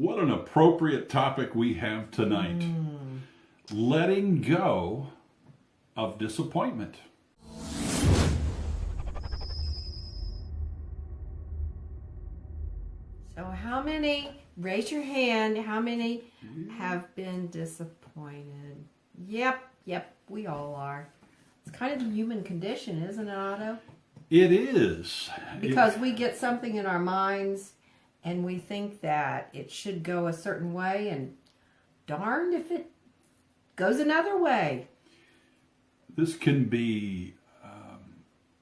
What an appropriate topic we have tonight. Letting go of disappointment. So how many, raise your hand, how many have been disappointed? Yep, we all are. It's kind of the human condition, isn't it, Otto? It is. Because we get something in our minds and we think that it should go a certain way, and darned if it goes another way. This can be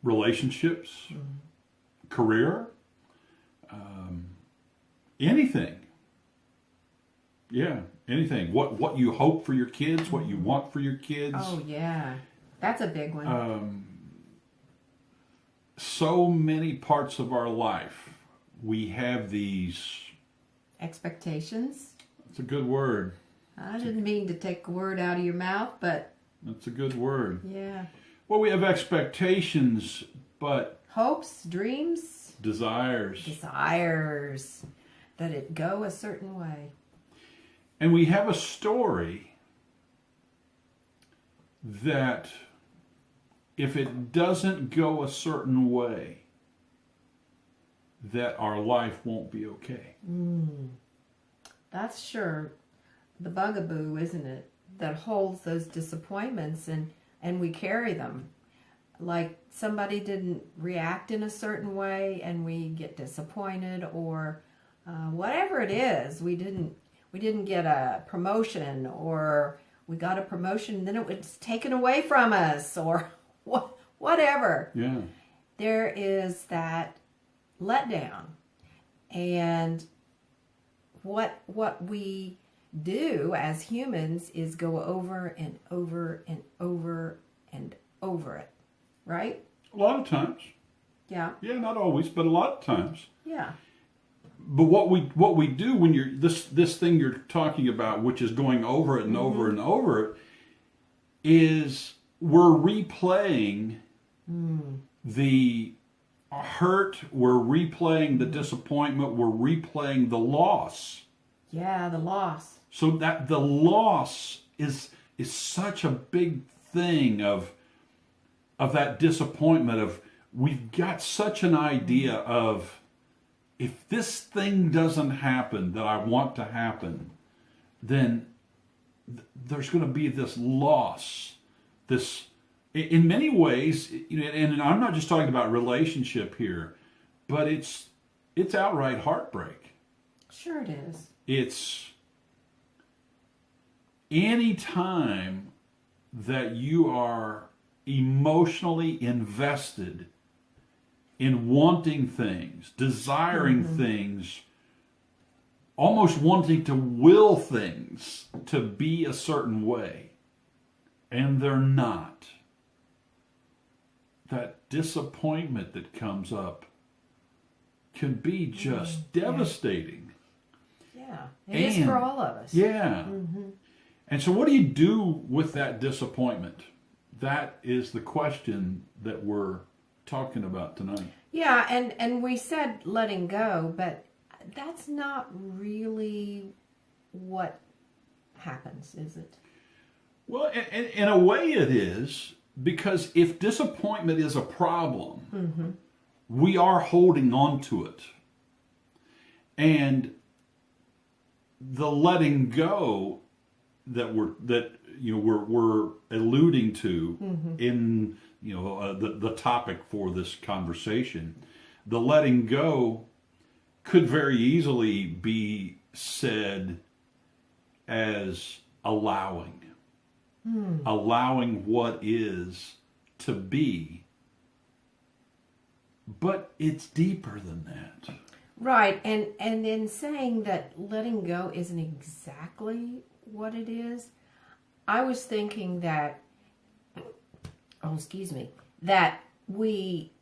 relationships, career, anything. Yeah, anything. What you hope for your kids, what you want for your kids. Oh, yeah. That's a big one. So many parts of our life, we have these... Expectations. That's a good word. I didn't mean to take a word out of your mouth, but... That's a good word. Yeah. Well, we have expectations, but... Hopes, dreams. Desires. Desires. That it go a certain way. And we have a story that if it doesn't go a certain way, that our life won't be okay. That's sure the bugaboo, isn't it? That holds those disappointments, and we carry them. Like somebody didn't react in a certain way and we get disappointed, or whatever it is, we didn't get a promotion, or we got a promotion and then it was taken away from us, or whatever. Yeah. There is that letdown. And what we do as humans is go over and over and over and over it, right? A lot of times. Yeah. Yeah, not always, but a lot of times. Yeah. But what we do when you're this thing you're talking about, which is going over it and over and over it, is we're replaying the hurt, we're replaying the disappointment, we're replaying the loss. Yeah, the loss. So that the loss is such a big thing of that disappointment, of we've got such an idea of, if this thing doesn't happen that I want to happen, then there's going to be this loss. This, in many ways, and I'm not just talking about relationship here, but it's outright heartbreak. Sure it is. It's any time that you are emotionally invested in wanting things, desiring things, almost wanting to will things to be a certain way, and they're not. That disappointment that comes up can be just devastating. Yeah, it is for all of us. Yeah. And so what do you do with that disappointment? That is the question that we're talking about tonight. Yeah, and we said letting go, but that's not really what happens, is it? Well, in a way it is, because if disappointment is a problem, we are holding on to it. And the letting go that we're alluding to in the topic for this conversation, the letting go could very easily be said as allowing what is to be, but it's deeper than that. Right, and in saying that letting go isn't exactly what it is, I was thinking that, that we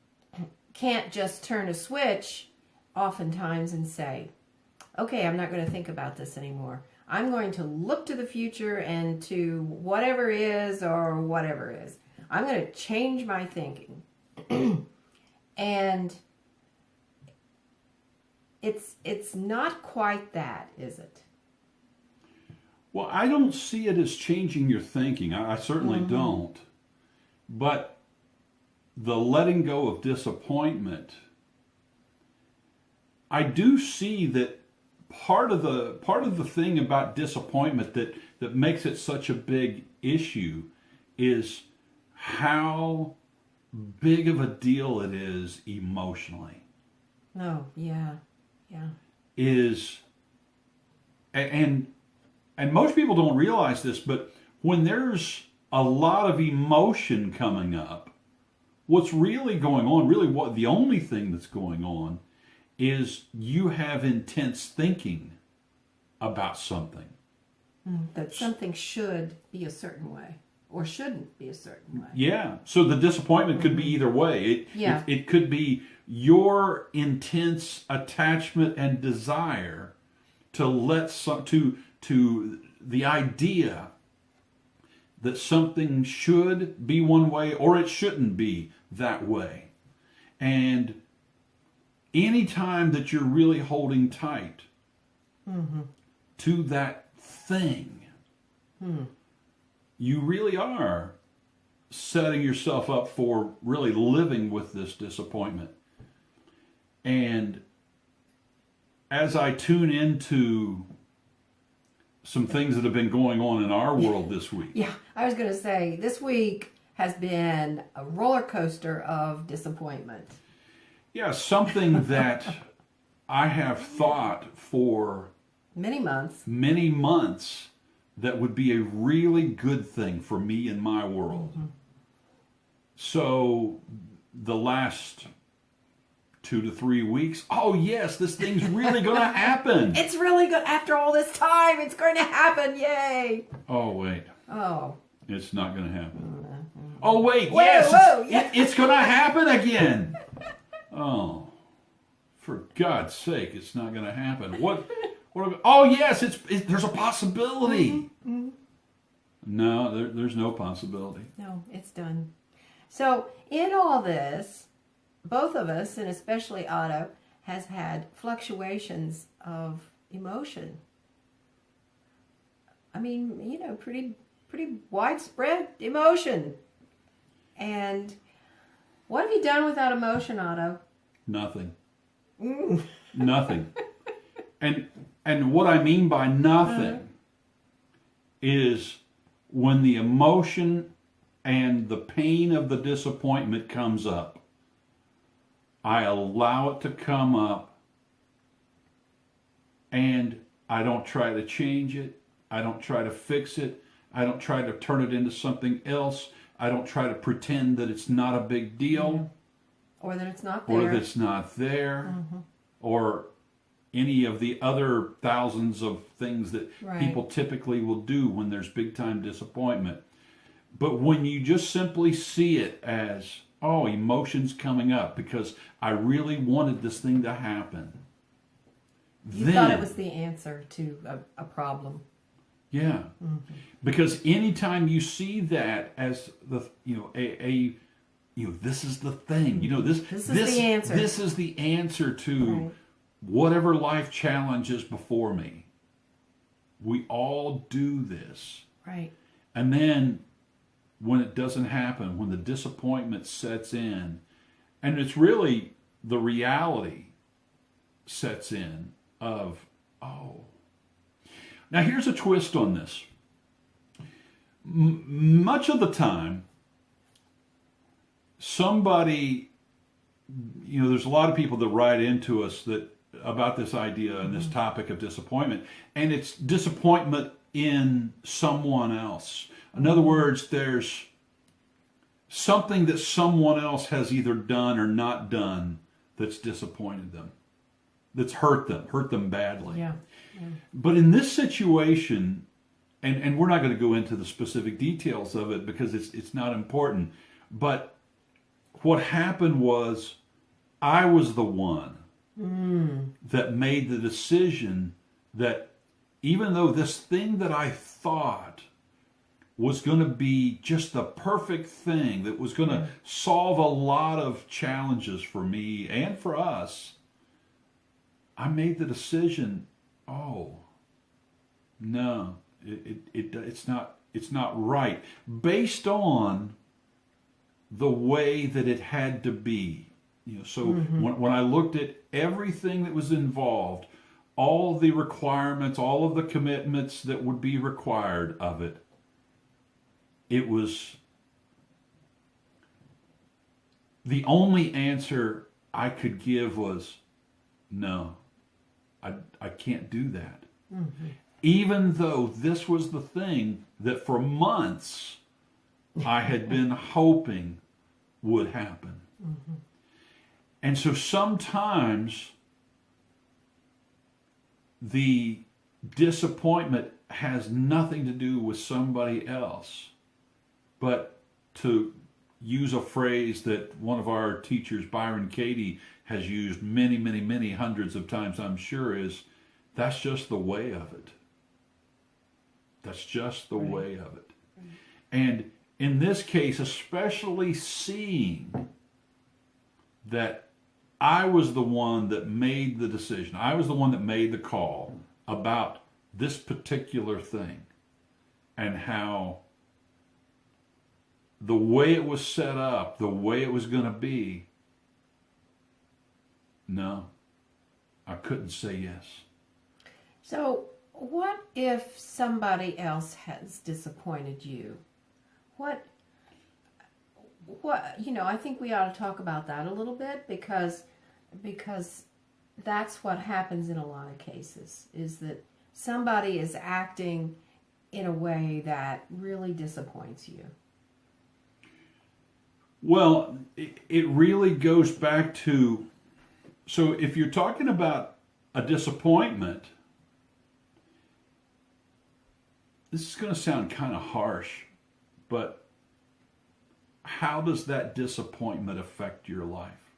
can't just turn a switch oftentimes and say, okay, I'm not going to think about this anymore. I'm going to look to the future and to whatever is or whatever is. I'm going to change my thinking. And it's not quite that, is it? Well, I don't see it as changing your thinking. I certainly don't. But the letting go of disappointment, I do see that part of the thing about disappointment that makes it such a big issue is how big of a deal it is emotionally. Oh, yeah. Is and most people don't realize this, but when there's a lot of emotion coming up, what's really going on, really what the only thing that's going on is you have intense thinking about something. That something should be a certain way or shouldn't be a certain way. Yeah. So the disappointment could be either way. It could be your intense attachment and desire to the idea that something should be one way or it shouldn't be that way. And anytime that you're really holding tight to that thing, you really are setting yourself up for really living with this disappointment. And as I tune into some things that have been going on in our world this week. Yeah, I was going to say, this week has been a roller coaster of disappointment. Yeah, something that I have thought for many months that would be a really good thing for me in my world. So the last 2 to 3 weeks, oh yes, this thing's really going to happen. It's really good. After all this time, it's going to happen. Yay. Oh, wait. Oh. It's not going to happen. Oh, wait. Whoa, Yes, whoa, yeah. it's going to happen again. Oh, for God's sake, it's not going to happen. What oh, yes, there's a possibility. No, there's no possibility. No, it's done. So in all this, both of us, and especially Otto, has had fluctuations of emotion. I mean, pretty widespread emotion. And what have you done without emotion, Otto? Nothing. Nothing. And what I mean by nothing is when the emotion and the pain of the disappointment comes up, I allow it to come up and I don't try to change it. I don't try to fix it. I don't try to turn it into something else. I don't try to pretend that it's not a big deal. Or that it's not there. Or that it's not there. Or any of the other thousands of things that people typically will do when there's big time disappointment. But when you just simply see it as, oh, emotions coming up because I really wanted this thing to happen. You thought it was the answer to a problem. Yeah. Because anytime you see that as this is the thing. This is the answer. This is the answer to whatever life challenge is before me. We all do this. Right. And then when it doesn't happen, when the disappointment sets in, and it's really the reality sets in of, oh. Now here's a twist on this. Much of the time, somebody, there's a lot of people that write into us that about this idea and this topic of disappointment, and it's disappointment in someone else. In other words, there's something that someone else has either done or not done that's disappointed them, that's hurt them badly. Yeah. But in this situation, and we're not going to go into the specific details of it because it's not important, but what happened was I was the one that made the decision that even though this thing that I thought was going to be just the perfect thing that was going to solve a lot of challenges for me and for us, I made the decision, oh, no, it's not right, based on the way that it had to be. So when I looked at everything that was involved, all the requirements, all of the commitments that would be required of it, it was the only answer I could give was, no, I can't do that. Even though this was the thing that for months I had been hoping would happen. And so sometimes the disappointment has nothing to do with somebody else, but to use a phrase that one of our teachers, Byron Katie, has used many, many, many hundreds of times, I'm sure, is that's just the way of it. That's just the way of it. And in this case, especially seeing that I was the one that made the decision, I was the one that made the call about this particular thing, and how the way it was set up, the way it was going to be, no, I couldn't say yes. So what if somebody else has disappointed you? What, I think we ought to talk about that a little bit, because that's what happens in a lot of cases, is that somebody is acting in a way that really disappoints you. Well, it really goes back to, so if you're talking about a disappointment, this is going to sound kind of harsh, but how does that disappointment affect your life?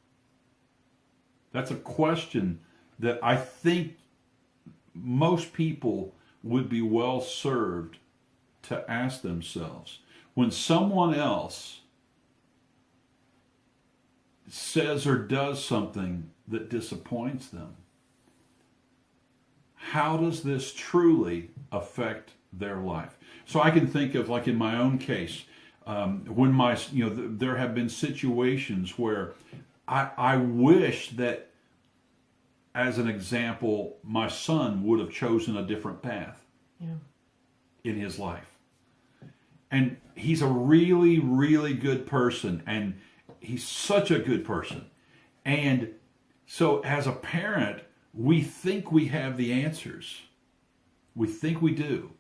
That's a question that I think most people would be well served to ask themselves. When someone else says or does something that disappoints them, how does this truly affect their life? So I can think of, like in my own case, when there have been situations where I wish that, as an example, my son would have chosen a different path in his life. And he's a really, really good person, and he's such a good person. And so as a parent, we think we have the answers. We think we do.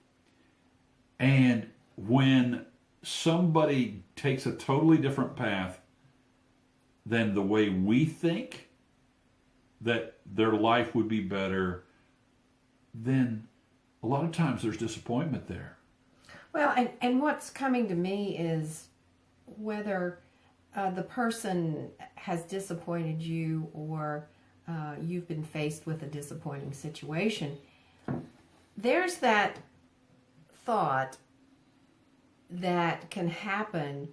And when somebody takes a totally different path than the way we think that their life would be better, then a lot of times there's disappointment there. Well, and what's coming to me is whether the person has disappointed you, or you've been faced with a disappointing situation. There's that thought that can happen,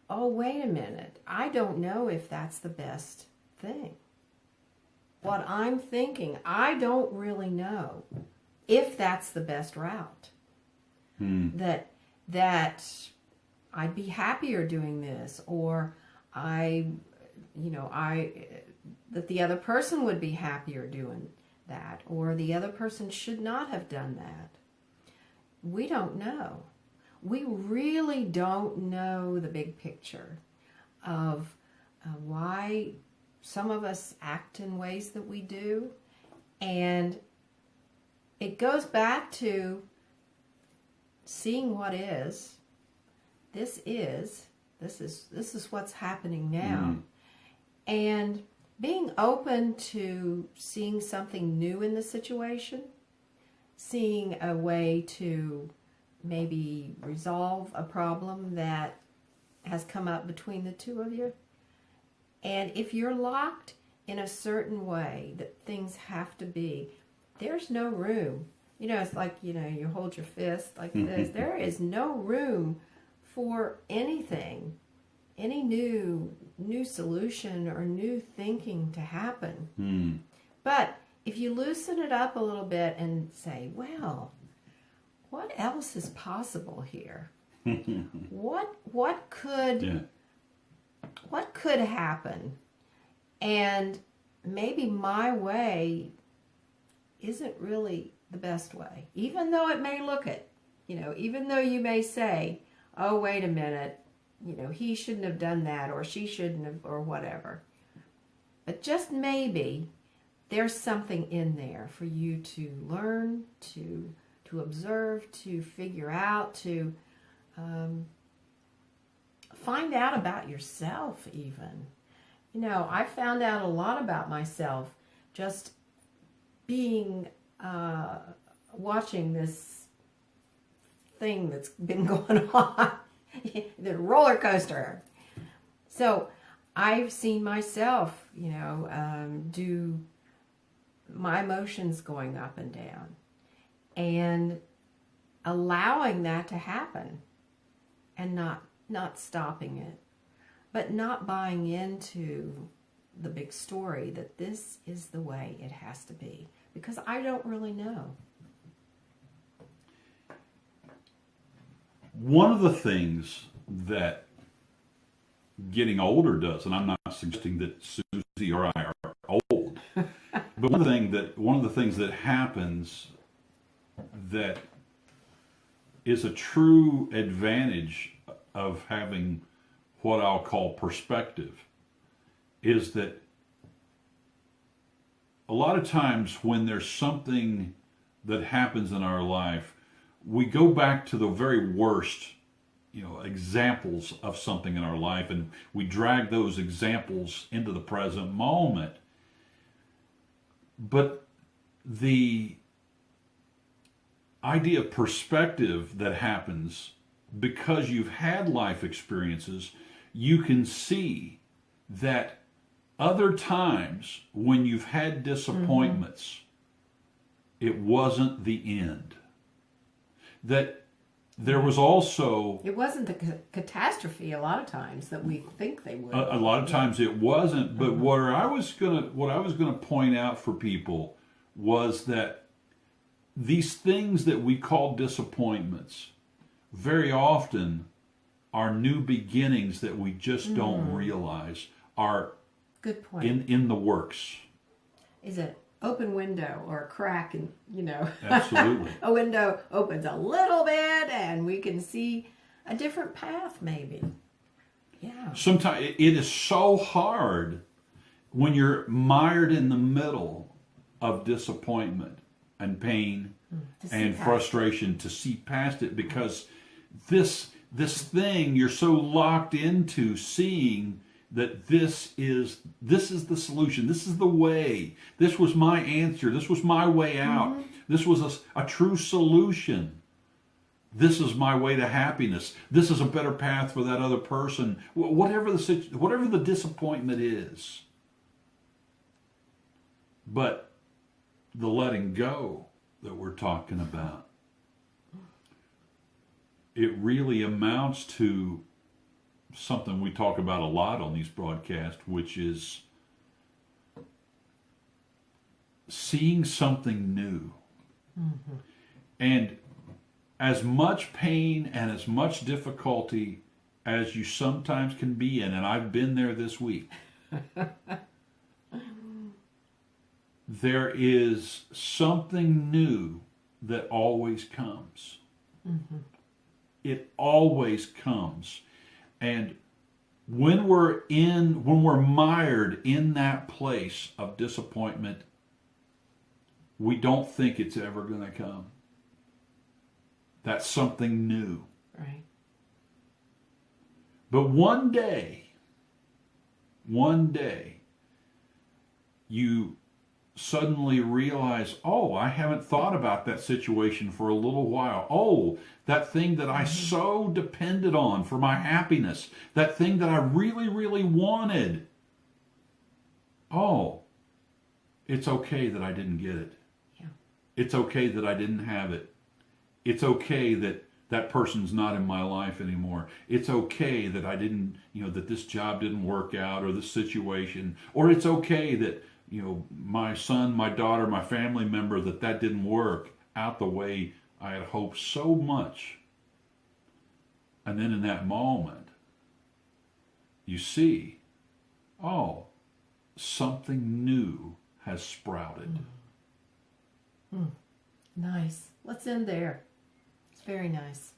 oh, wait a minute, I don't know if that's the best thing. What I'm thinking, I don't really know if that's the best route. That I'd be happier doing this, or that the other person would be happier doing that, or the other person should not have done that. We don't know. We really don't know the big picture of why some of us act in ways that we do. And it goes back to seeing what is. This is what's happening now. And being open to seeing something new in the situation, seeing a way to maybe resolve a problem that has come up between the two of you. And if you're locked in a certain way that things have to be, there's no room. It's like, you hold your fist like this. There is no room for anything, any new solution or new thinking to happen. But if you loosen it up a little bit and say, well, what else is possible here? What could happen? And maybe my way isn't really the best way, even though it may look it. Even though you may say, oh, wait a minute, he shouldn't have done that, or she shouldn't have, or whatever. But just maybe there's something in there for you to learn, to observe, to figure out, to find out about yourself even. I found out a lot about myself just being, watching this thing that's been going on, the roller coaster. So I've seen myself, do my emotions going up and down, and allowing that to happen, and not stopping it, but not buying into the big story that this is the way it has to be, because I don't really know. One of the things that getting older does, and I'm not suggesting that Susie or I are old, but one of the things that happens that is a true advantage of having what I'll call perspective is that a lot of times when there's something that happens in our life, we go back to the very worst, examples of something in our life, and we drag those examples into the present moment. But the idea of perspective that happens because you've had life experiences, you can see that other times when you've had disappointments, it wasn't the end. That there was also... It wasn't the catastrophe a lot of times that we think they would. A lot of times it wasn't, but what I was gonna point out for people was that these things that we call disappointments very often are new beginnings that we just don't realize are good point in the works. Is it open window or a crack, and Absolutely. a window opens a little bit and we can see a different path maybe. Yeah. Sometimes it is so hard when you're mired in the middle of disappointment and pain and frustration to see past it, because this thing you're so locked into seeing that this is the solution. This is the way. This was my answer. This was my way out. This was a true solution. This is my way to happiness. This is a better path for that other person. Whatever the disappointment is. But the letting go that we're talking about, it really amounts to something we talk about a lot on these broadcasts, which is seeing something new. And as much pain and as much difficulty as you sometimes can be in, and I've been there this week, there is something new that always comes. It always comes. And when we're mired in that place of disappointment, we don't think it's ever going to come. That's something new. Right. But one day, you suddenly realize, oh, I haven't thought about that situation for a little while. Oh, that thing that I so depended on for my happiness, that thing that I really, really wanted. Oh, it's okay that I didn't get it. Yeah. It's okay that I didn't have it. It's okay that that person's not in my life anymore. It's okay that I didn't, that this job didn't work out, or this situation, or it's okay that, my son, my daughter, my family member, that didn't work out the way I had hoped so much. And then in that moment, you see, oh, something new has sprouted. Nice. Let's end there. It's very nice.